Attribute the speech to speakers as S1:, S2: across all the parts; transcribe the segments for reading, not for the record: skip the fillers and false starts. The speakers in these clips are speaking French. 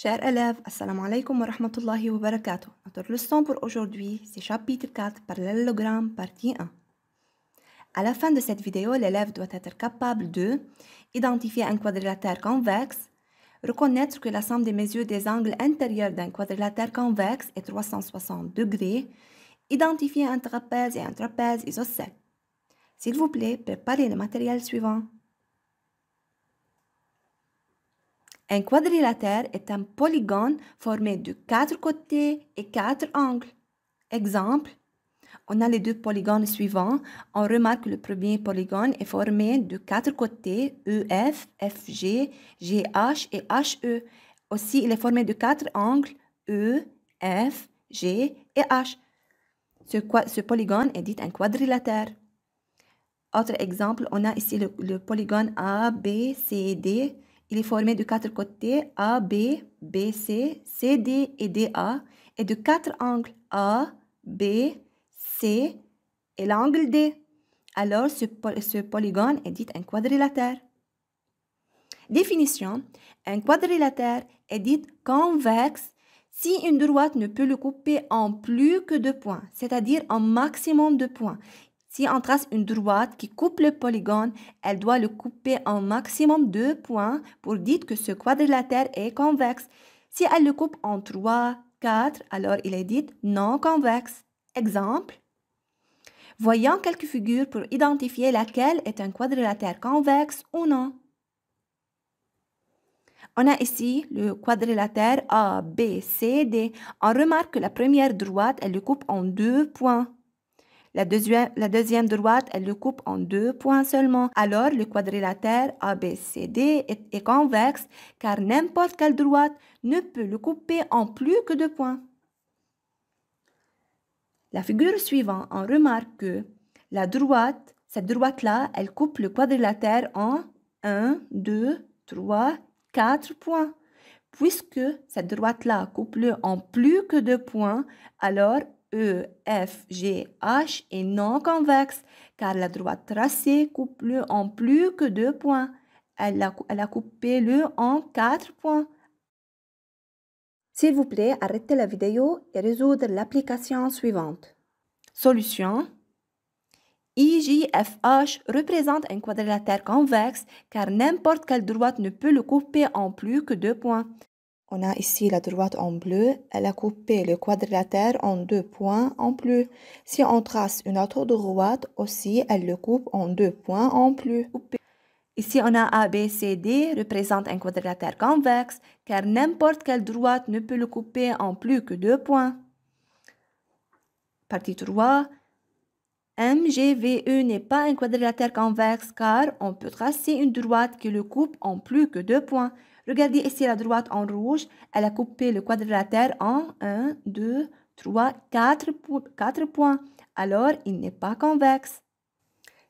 S1: Chers élèves, assalamu alaikum wa rahmatullahi wa barakatuh. Notre leçon pour aujourd'hui, c'est chapitre 4, parallélogramme, partie 1. À la fin de cette vidéo, l'élève doit être capable de identifier un quadrilatère convexe, reconnaître que la somme des mesures des angles intérieurs d'un quadrilatère convexe est 360 degrés, identifier un trapèze et un trapèze isocèle. S'il vous plaît, préparez le matériel suivant. Un quadrilatère est un polygone formé de 4 côtés et 4 angles. Exemple, on a les deux polygones suivants. On remarque que le premier polygone est formé de 4 côtés, EF, FG, GH et HE. Aussi, il est formé de 4 angles, E, F, G et H. Ce polygone est dit un quadrilatère. Autre exemple, on a ici le polygone A, B, C, D. Il est formé de 4 côtés A, B, BC, CD et DA et de 4 angles A, B, C et l'angle D. Alors, ce polygone est dit un quadrilatère. Définition. Un quadrilatère est dit convexe si une droite ne peut le couper en plus que 2 points, c'est-à-dire en maximum de points. Si on trace une droite qui coupe le polygone, elle doit le couper en maximum 2 points pour dire que ce quadrilatère est convexe. Si elle le coupe en 3, 4, alors il est dit non convexe. Exemple. Voyons quelques figures pour identifier laquelle est un quadrilatère convexe ou non. On a ici le quadrilatère A, B, C, D. On remarque que la première droite, elle le coupe en 2 points. La deuxième droite, elle le coupe en 2 points seulement. Alors, le quadrilatère ABCD est convexe car n'importe quelle droite ne peut le couper en plus que 2 points. La figure suivante, on remarque que cette droite-là, elle coupe le quadrilatère en 1, 2, 3, 4 points. Puisque cette droite-là coupe-le en plus que 2 points, alors E, F, G, H est non convexe, car la droite tracée coupe-le en plus que 2 points. Elle a coupé le en 4 points. S'il vous plaît, arrêtez la vidéo et résoudre l'application suivante. Solution. IJFH représente un quadrilatère convexe, car n'importe quelle droite ne peut le couper en plus que 2 points. On a ici la droite en bleu, elle a coupé le quadrilatère en 2 points en plus. Si on trace une autre droite aussi, elle le coupe en 2 points en plus. Ici, on a ABCD représente un quadrilatère convexe, car n'importe quelle droite ne peut le couper en plus que 2 points. Partie 3. MGVE n'est pas un quadrilatère convexe, car on peut tracer une droite qui le coupe en plus que 2 points. Regardez ici la droite en rouge, elle a coupé le quadrilatère en 1, 2, 3, 4 points. Alors, il n'est pas convexe.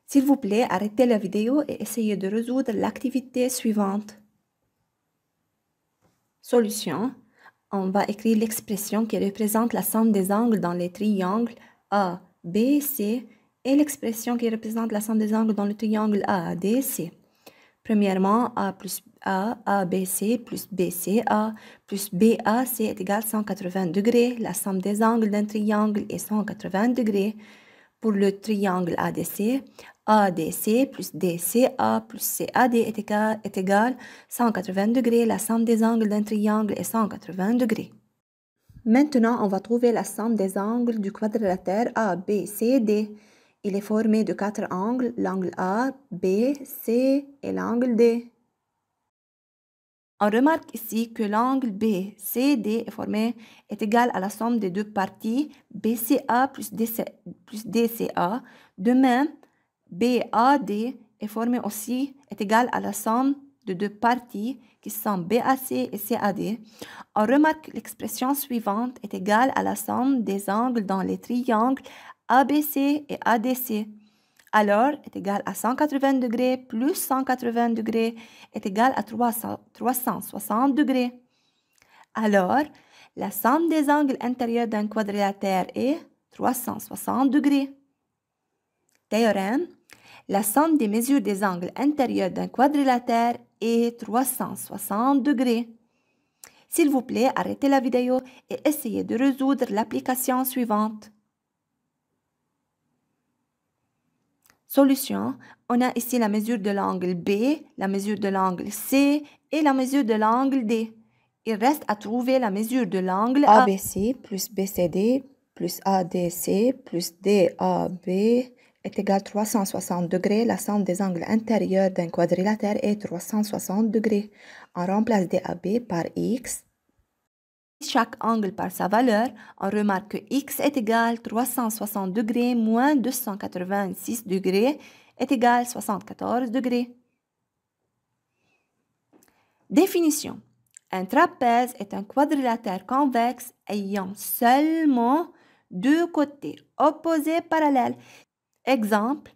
S1: S'il vous plaît, arrêtez la vidéo et essayez de résoudre l'activité suivante. Solution. On va écrire l'expression qui représente la somme des angles dans les triangles A, B, C et l'expression qui représente la somme des angles dans le triangle AADC. Premièrement, A plus A, ABC plus BCA plus BAC est égal à 180 degrés. La somme des angles d'un triangle est 180 degrés. Pour le triangle ADC, ADC plus DCA plus CAD est égal à 180 degrés. La somme des angles d'un triangle est 180 degrés. Maintenant, on va trouver la somme des angles du quadrilatère ABCD. Il est formé de 4 angles, l'angle A, B, C et l'angle D. On remarque ici que l'angle BCD est égal à la somme des deux parties BCA plus DCA. De même, BAD est égal à la somme de deux parties qui sont BAC et CAD. On remarque que l'expression suivante est égale à la somme des angles dans les triangles ABC et ADC. Alors, est égal à 180 degrés plus 180 degrés est égal à 360 degrés. Alors, la somme des angles intérieurs d'un quadrilatère est 360 degrés. Théorème. La somme des mesures des angles intérieurs d'un quadrilatère est 360 degrés. S'il vous plaît, arrêtez la vidéo et essayez de résoudre l'application suivante. Solution. On a ici la mesure de l'angle B, la mesure de l'angle C et la mesure de l'angle D. Il reste à trouver la mesure de l'angle ABC plus BCD plus ADC plus DAB est égal à 360 degrés. La somme des angles intérieurs d'un quadrilatère est 360 degrés. On remplace DAB par X. Chaque angle par sa valeur, on remarque que X est égal à 360 degrés moins 286 degrés est égal à 74 degrés. Définition. Un trapèze est un quadrilatère convexe ayant seulement deux côtés opposés parallèles. Exemple,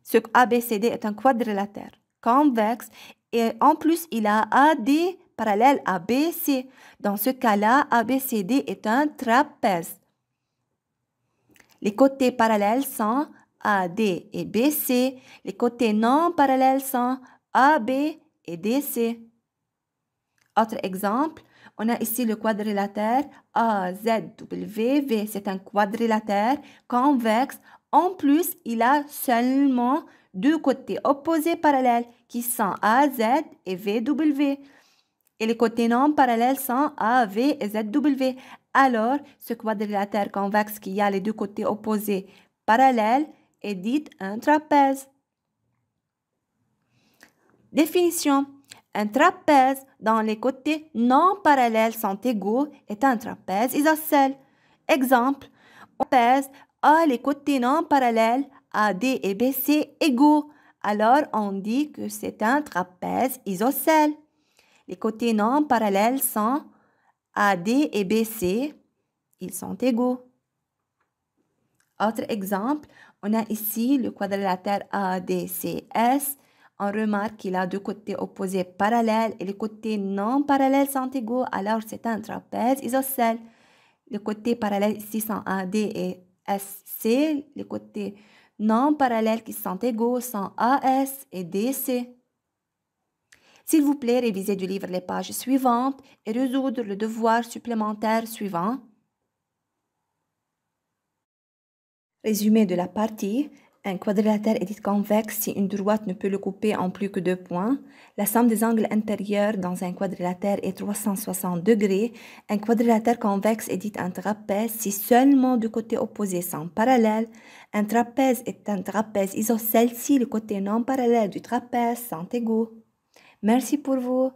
S1: ce ABCD est un quadrilatère convexe et en plus il a AD parallèle à BC. Dans ce cas-là, ABCD est un trapèze. Les côtés parallèles sont AD et BC. Les côtés non parallèles sont AB et DC. Autre exemple, on a ici le quadrilatère AZWV. C'est un quadrilatère convexe. En plus, il a seulement deux côtés opposés parallèles qui sont AZ et VW. Et les côtés non parallèles sont AV et ZW. Alors, ce quadrilatère convexe qui a les deux côtés opposés parallèles est dit un trapèze. Définition. Un trapèze dont les côtés non parallèles sont égaux est un trapèze isocèle. Exemple, un trapèze a les côtés non parallèles AD et BC égaux. Alors, on dit que c'est un trapèze isocèle. Les côtés non parallèles sont AD et BC, ils sont égaux. Autre exemple, on a ici le quadrilatère ADCS. On remarque qu'il a deux côtés opposés parallèles et les côtés non parallèles sont égaux, alors c'est un trapèze isocèle. Les côtés parallèles ici sont AD et SC. Les côtés non parallèles qui sont égaux sont AS et DC. S'il vous plaît, révisez du livre les pages suivantes et résoudre le devoir supplémentaire suivant. Résumé de la partie. Un quadrilatère est dit convexe si une droite ne peut le couper en plus que 2 points. La somme des angles intérieurs dans un quadrilatère est 360 degrés. Un quadrilatère convexe est dit un trapèze si seulement deux côtés opposés sont parallèles. Un trapèze est un trapèze isocèle si les côtés non parallèles du trapèze sont égaux. Merci pour vous.